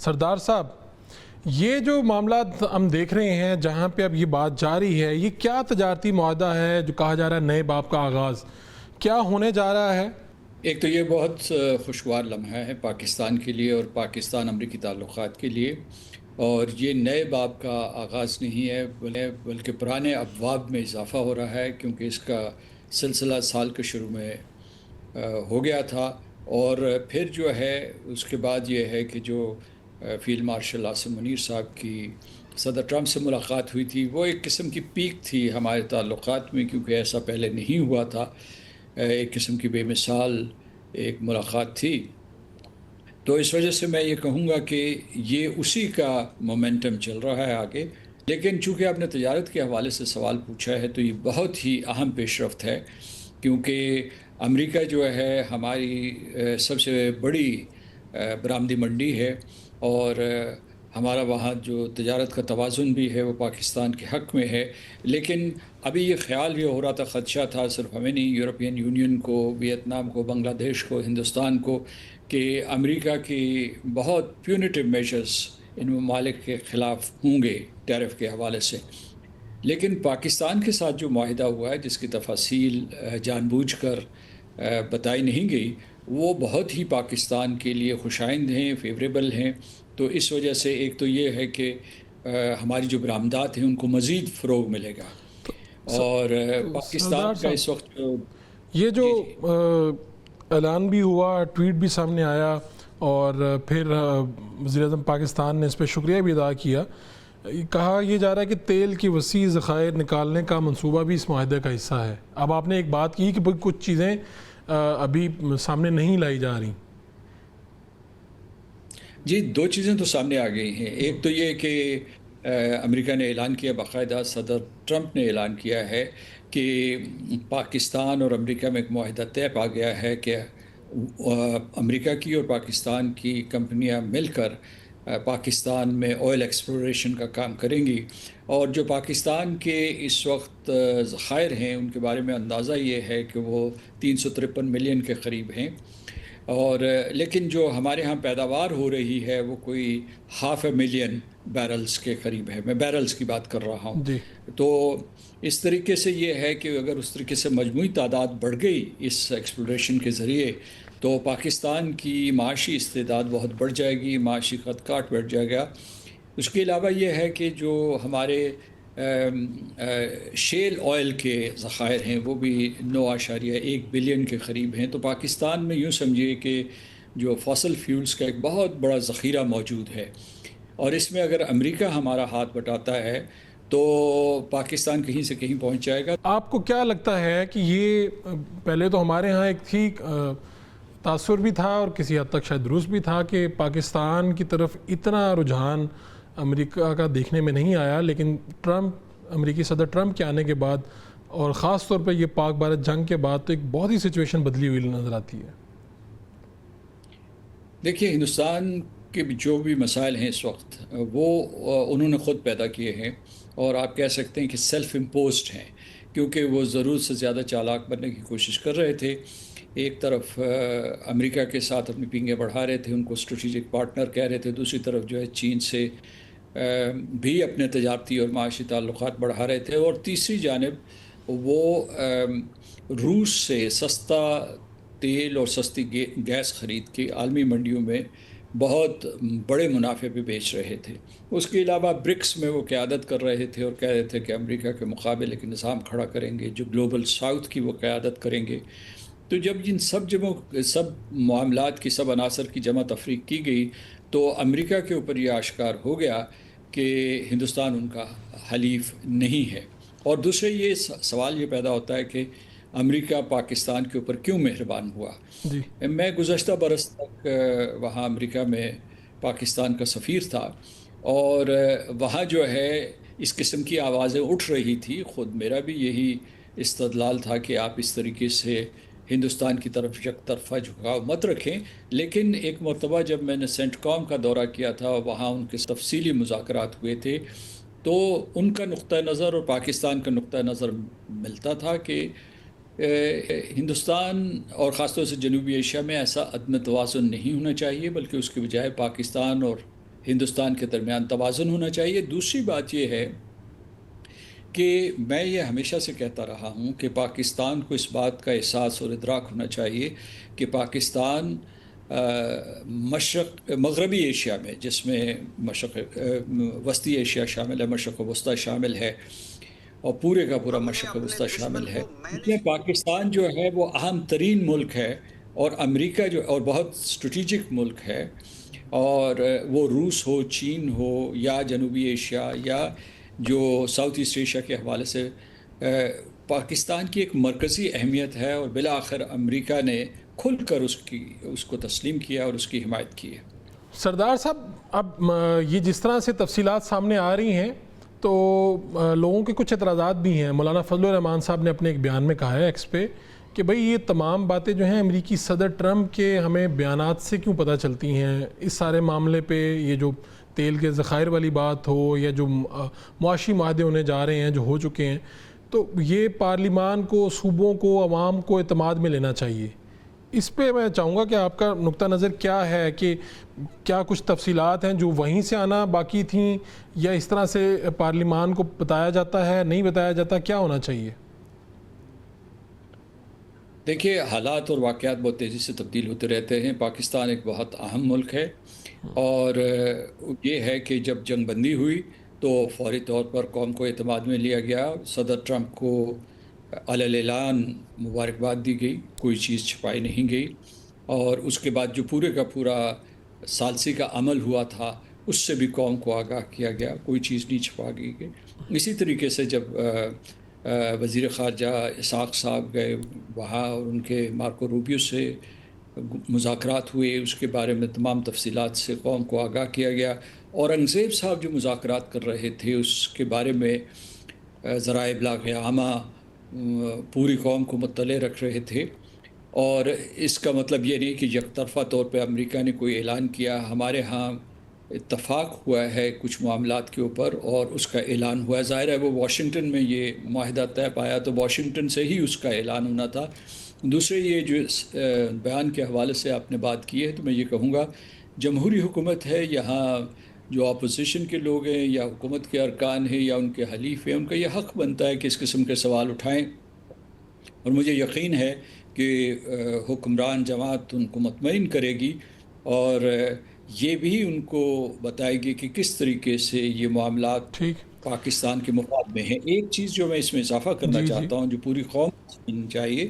سردار صاحب، یہ جو معاملات ہم دیکھ رہے ہیں جہاں پہ اب یہ بات جاری ہے، یہ کیا تجارتی معاہدہ ہے جو کہا جا رہا ہے نئے باب کا آغاز کیا ہونے جا رہا ہے؟ ایک تو یہ بہت خوشگوار لمحہ ہے پاکستان کے لیے اور پاکستان امریکی تعلقات کے لیے، اور یہ نئے باب کا آغاز نہیں ہے بلکہ پرانے ابواب میں اضافہ ہو رہا ہے، کیونکہ اس کا سلسلہ سال کے شروع میں ہو گیا تھا۔ اور پھر جو ہے اس کے بعد یہ ہے کہ جو فیلڈ مارشل عاصم منیر صاحب کی صدر ٹرمپ سے ملاقات ہوئی تھی، وہ ایک قسم کی پیک تھی ہمارے تعلقات میں، کیونکہ ایسا پہلے نہیں ہوا تھا۔ ایک قسم کی بے مثال ایک ملاقات تھی۔ تو اس وجہ سے میں یہ کہوں گا کہ یہ اسی کا مومنٹم چل رہا ہے آگے۔ لیکن چونکہ آپ نے تجارت کے حوالے سے سوال پوچھا ہے تو یہ بہت ہی اہم پیش رفت ہے، کیونکہ امریکہ جو ہے ہماری سب سے بڑی برآمدی منڈی ہے، اور ہمارا وہاں جو تجارت کا توازن بھی ہے وہ پاکستان کے حق میں ہے۔ لیکن ابھی یہ خیال یہ ہو رہا تھا، خدشہ تھا صرف ہمیں نہیں، یورپین یونین کو، ویتنام کو، بنگلہ دیش کو، ہندوستان کو، کہ امریکہ کی بہت پیونیٹیو میجرز ان ممالک کے خلاف ہوں گے ٹیرف کے حوالے سے۔ لیکن پاکستان کے ساتھ جو معاہدہ ہوا ہے، جس کی تفاصیل جان بوجھ کر بتائی نہیں گئی، وہ بہت ہی پاکستان کے لیے خوشائند ہیں، فیوریبل ہیں۔ تو اس وجہ سے ایک تو یہ ہے کہ ہماری جو برآمدات ہیں ان کو مزید فروغ ملے گا، اور پاکستان کا اس وقت یہ جو اعلان بھی ہوا، ٹویٹ بھی سامنے آیا، اور پھر وزیر اعظم پاکستان نے اس پہ شکریہ بھی ادا کیا، کہا یہ جا رہا ہے کہ تیل کی وسیع ذخائر نکالنے کا منصوبہ بھی اس معاہدے کا حصہ ہے۔ اب آپ نے ایک بات کی کہ کچھ چیزیں ابھی سامنے نہیں لائی جا رہی۔ جی، دو چیزیں تو سامنے آ گئی ہیں۔ ایک تو یہ کہ امریکہ نے اعلان کیا، باقاعدہ صدر ٹرمپ نے اعلان کیا ہے کہ پاکستان اور امریکہ میں ایک معاہدہ طے پا گیا ہے کہ امریکہ کی اور پاکستان کی کمپنیاں مل کر پاکستان میں آئل ایکسپلوریشن کا کام کریں گی، اور جو پاکستان کے اس وقت ذخائر ہیں ان کے بارے میں اندازہ یہ ہے کہ وہ 353 ملین کے قریب ہیں، اور لیکن جو ہمارے ہاں پیداوار ہو رہی ہے وہ کوئی 500,000 بیرلز کے قریب ہے۔ میں بیرلز کی بات کر رہا ہوں۔ جی، تو اس طریقے سے یہ ہے کہ اگر اس طریقے سے مجموعی تعداد بڑھ گئی اس ایکسپلوریشن کے ذریعے، تو پاکستان کی معاشی استعداد بہت بڑھ جائے گی، معاشی خط کاٹ بڑھ جائے گا۔ اس کے علاوہ یہ ہے کہ جو ہمارے شیل آئل کے ذخائر ہیں وہ بھی 9.1 بلین کے قریب ہیں۔ تو پاکستان میں یوں سمجھیے کہ جو فاسل فیولز کا ایک بہت بڑا ذخیرہ موجود ہے، اور اس میں اگر امریکہ ہمارا ہاتھ بٹاتا ہے تو پاکستان کہیں سے کہیں پہنچ جائے گا۔ آپ کو کیا لگتا ہے کہ یہ پہلے تو ہمارے ہاں ایک تھی تاثر بھی تھا اور کسی حد تک شاید درست بھی تھا کہ پاکستان کی طرف اتنا رجحان امریکہ کا دیکھنے میں نہیں آیا، لیکن امریکی صدر ٹرمپ کے آنے کے بعد اور خاص طور پہ یہ پاک بھارت جنگ کے بعد تو ایک بہت ہی سچویشن بدلی ہوئی نظر آتی ہے۔ دیکھیے، ہندوستان کے جو بھی مسائل ہیں اس وقت وہ انہوں نے خود پیدا کیے ہیں، اور آپ کہہ سکتے ہیں کہ سیلف امپوزڈ ہیں، کیونکہ وہ ضرورت سے زیادہ چالاک بننے کی کوشش کر رہے تھے۔ ایک طرف امریکہ کے ساتھ اپنی پینگیں بڑھا رہے تھے، ان کو اسٹریٹجک پارٹنر کہہ رہے تھے، دوسری طرف جو ہے چین سے بھی اپنے تجارتی اور معاشی تعلقات بڑھا رہے تھے، اور تیسری جانب وہ روس سے سستا تیل اور سستی گیس خرید کے عالمی منڈیوں میں بہت بڑے منافع پہ بیچ رہے تھے۔ اس کے علاوہ برکس میں وہ قیادت کر رہے تھے اور کہہ رہے تھے کہ امریکہ کے مقابل ایک نظام کھڑا کریں گے جو گلوبل ساؤتھ کی وہ قیادت کریں گے۔ تو جب ان سب معاملات کی، سب عناصر کی جمع تفریق کی گئی، تو امریکہ کے اوپر یہ آشکار ہو گیا کہ ہندوستان ان کا حلیف نہیں ہے۔ اور دوسرے یہ سوال یہ پیدا ہوتا ہے کہ امریکہ پاکستان کے اوپر کیوں مہربان ہوا؟ جی، میں گزشتہ برس تک وہاں امریکہ میں پاکستان کا سفیر تھا، اور وہاں جو ہے اس قسم کی آوازیں اٹھ رہی تھی۔ خود میرا بھی یہی استدلال تھا کہ آپ اس طریقے سے ہندوستان کی طرف یک طرفہ جھکاؤ مت رکھیں۔ لیکن ایک مرتبہ جب میں نے سینٹ کام کا دورہ کیا تھا، وہاں ان کے تفصیلی مذاکرات ہوئے تھے، تو ان کا نقطہ نظر اور پاکستان کا نقطہ نظر ملتا تھا کہ ہندوستان اور خاص طور سے جنوبی ایشیا میں ایسا عدم توازن نہیں ہونا چاہیے، بلکہ اس کے بجائے پاکستان اور ہندوستان کے درمیان توازن ہونا چاہیے۔ دوسری بات یہ ہے کہ میں یہ ہمیشہ سے کہتا رہا ہوں کہ پاکستان کو اس بات کا احساس اور ادراک ہونا چاہیے کہ پاکستان مغربی ایشیا میں، جس میں وسطی ایشیا شامل ہے، مشرق وسطیٰ شامل ہے، اور پورے کا پورا مشرق وسطیٰ شامل ہے، اس میں پاکستان جو ہے وہ اہم ترین ملک ہے، اور امریکہ جو اور بہت اسٹریٹجک ملک ہے، اور وہ روس ہو، چین ہو، یا جنوبی ایشیا، یا جو ساؤتھ ایسٹ ایشیا کے حوالے سے پاکستان کی ایک مرکزی اہمیت ہے، اور بالآخر امریکہ نے کھل کر اس کو تسلیم کیا اور اس کی حمایت کی ہے۔ سردار صاحب، اب یہ جس طرح سے تفصیلات سامنے آ رہی ہیں تو لوگوں کے کچھ اعتراضات بھی ہیں۔ مولانا فضل الرحمان صاحب نے اپنے ایک بیان میں کہا ہے ایکس پہ کہ بھئی یہ تمام باتیں جو ہیں امریکی صدر ٹرمپ کے ہمیں بیانات سے کیوں پتہ چلتی ہیں؟ اس سارے معاملے پہ یہ جو تیل کے ذخائر والی بات ہو، یا جو معاشی معاہدے ہونے جا رہے ہیں جو ہو چکے ہیں، تو یہ پارلیمان کو، صوبوں کو، عوام کو اعتماد میں لینا چاہیے۔ اس پہ میں چاہوں گا کہ آپ کا نقطہ نظر کیا ہے، کہ کیا کچھ تفصیلات ہیں جو وہیں سے آنا باقی تھیں، یا اس طرح سے پارلیمان کو بتایا جاتا ہے، نہیں بتایا جاتا، کیا ہونا چاہیے؟ دیکھیے، حالات اور واقعات بہت تیزی سے تبدیل ہوتے رہتے ہیں۔ پاکستان ایک بہت اہم ملک ہے، اور یہ ہے کہ جب جنگ بندی ہوئی تو فوری طور پر قوم کو اعتماد میں لیا گیا، صدر ٹرمپ کو علی الاعلان مبارکباد دی گئی، کوئی چیز چھپائی نہیں گئی، اور اس کے بعد جو پورے کا پورا ثالثی کا عمل ہوا تھا اس سے بھی قوم کو آگاہ کیا گیا، کوئی چیز نہیں چھپا گئی۔ اسی طریقے سے جب وزیر خارجہ اسحاق صاحب گئے وہاں، اور ان کے مارکو روبیو سے مذاکرات ہوئے، اس کے بارے میں تمام تفصیلات سے قوم کو آگاہ کیا گیا۔ اورنگزیب صاحب جو مذاکرات کر رہے تھے اس کے بارے میں ذرائع ابلاغ عامہ پوری قوم کو مطلع رکھ رہے تھے، اور اس کا مطلب یہ نہیں کہ یک طرفہ طور پہ امریکہ نے کوئی اعلان کیا۔ ہمارے ہاں اتفاق ہوا ہے کچھ معاملات کے اوپر، اور اس کا اعلان ہوا ہے۔ ظاہر ہے وہ واشنگٹن میں یہ معاہدہ طے پایا تو واشنگٹن سے ہی اس کا اعلان ہونا تھا۔ دوسرے، یہ جو بیان کے حوالے سے آپ نے بات کی ہے، تو میں یہ کہوں گا جمہوری حکومت ہے، یہاں جو اپوزیشن کے لوگ ہیں یا حکومت کے ارکان ہیں یا ان کے حلیف ہیں، ان کا یہ حق بنتا ہے کہ اس قسم کے سوال اٹھائیں، اور مجھے یقین ہے کہ حکمران جماعت ان کو مطمئن کرے گی، اور یہ بھی ان کو بتائے گی کہ کس طریقے سے یہ معاملات پاکستان کے مفاد میں ہیں۔ ایک چیز جو میں اس میں اضافہ کرنا چاہتا ہوں، جو پوری قوم کو سمجھنی چاہیے،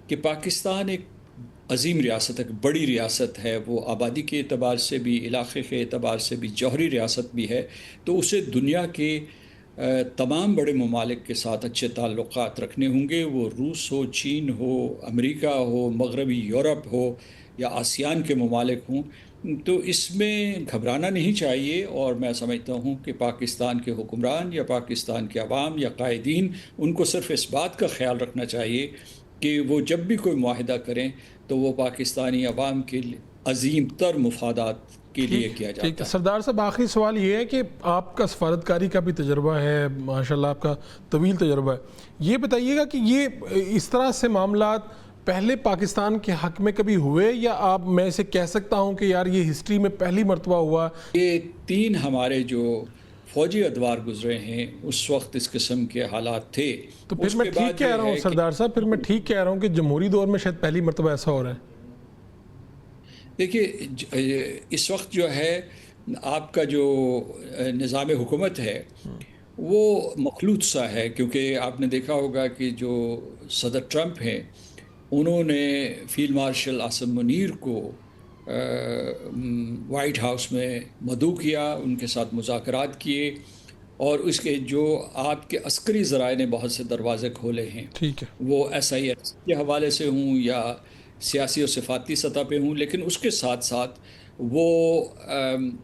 کہ پاکستان ایک عظیم ریاست ہے، ایک بڑی ریاست ہے، وہ آبادی کے اعتبار سے بھی، علاقے کے اعتبار سے بھی جوہری ریاست بھی ہے، تو اسے دنیا کے تمام بڑے ممالک کے ساتھ اچھے تعلقات رکھنے ہوں گے، وہ روس ہو، چین ہو، امریکہ ہو، مغربی یورپ ہو، یا آسیان کے ممالک ہوں۔ تو اس میں گھبرانا نہیں چاہیے، اور میں سمجھتا ہوں کہ پاکستان کے حکمران یا پاکستان کے عوام یا قائدین، ان کو صرف اس بات کا خیال رکھنا چاہیے کہ وہ جب بھی کوئی معاہدہ کریں تو وہ پاکستانی عوام کے عظیم تر مفادات کے لیے کیا جاتا ہے۔ سردار صاحب، آخری سوال یہ ہے کہ آپ کا سفارتکاری کا بھی تجربہ ہے، ماشاءاللہ آپ کا طویل تجربہ ہے، یہ بتائیے گا کہ یہ اس طرح سے معاملات پہلے پاکستان کے حق میں کبھی ہوئے، یا آپ میں اسے کہہ سکتا ہوں کہ یار یہ ہسٹری میں پہلی مرتبہ ہوا؟ یہ 3 ہمارے جو فوجی ادوار گزرے ہیں اس وقت اس قسم کے حالات تھے۔ تو پھر میں ٹھیک کہہ رہا ہوں سردار صاحب، پھر میں ٹھیک کہہ رہا ہوں کہ جمہوری دور میں شاید پہلی مرتبہ ایسا ہو رہا ہے؟ دیکھیے، اس وقت جو ہے آپ کا جو نظام حکومت ہے وہ مخلوط سا ہے، کیونکہ آپ نے دیکھا ہوگا کہ جو صدر ٹرمپ ہیں انہوں نے فیلڈ مارشل عاصم منیر کو وائٹ ہاؤس میں مدعو کیا، ان کے ساتھ مذاکرات کیے، اور اس کے جو آپ کے عسکری ذرائع نے بہت سے دروازے کھولے ہیں، وہ SIS کے حوالے سے ہوں یا سیاسی اور صفاتی سطح پہ ہوں، لیکن اس کے ساتھ ساتھ وہ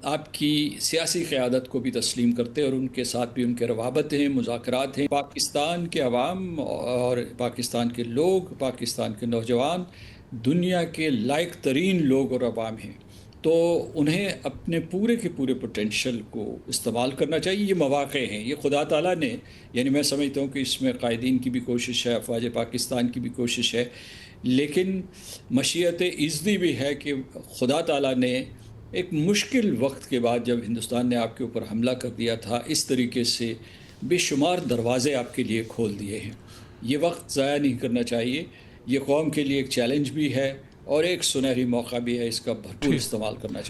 آپ کی سیاسی قیادت کو بھی تسلیم کرتے، اور ان کے ساتھ بھی ان کے روابط ہیں، مذاکرات ہیں۔ پاکستان کے عوام اور پاکستان کے لوگ، پاکستان کے نوجوان دنیا کے لائق ترین لوگ اور عوام ہیں، تو انہیں اپنے پورے کے پورے پوٹینشل کو استعمال کرنا چاہیے۔ یہ مواقع ہیں، یہ خدا تعالیٰ نے، یعنی میں سمجھتا ہوں کہ اس میں قائدین کی بھی کوشش ہے، افواج پاکستان کی بھی کوشش ہے، لیکن مشیت ازدی بھی ہے کہ خدا تعالیٰ نے ایک مشکل وقت کے بعد جب ہندوستان نے آپ کے اوپر حملہ کر دیا تھا، اس طریقے سے بے شمار دروازے آپ کے لیے کھول دیے ہیں. یہ وقت ضائع نہیں کرنا چاہیے. یہ قوم کے لیے ایک چیلنج بھی ہے اور ایک سنہری موقع بھی ہے. اس کا بھرپور استعمال کرنا چاہیے.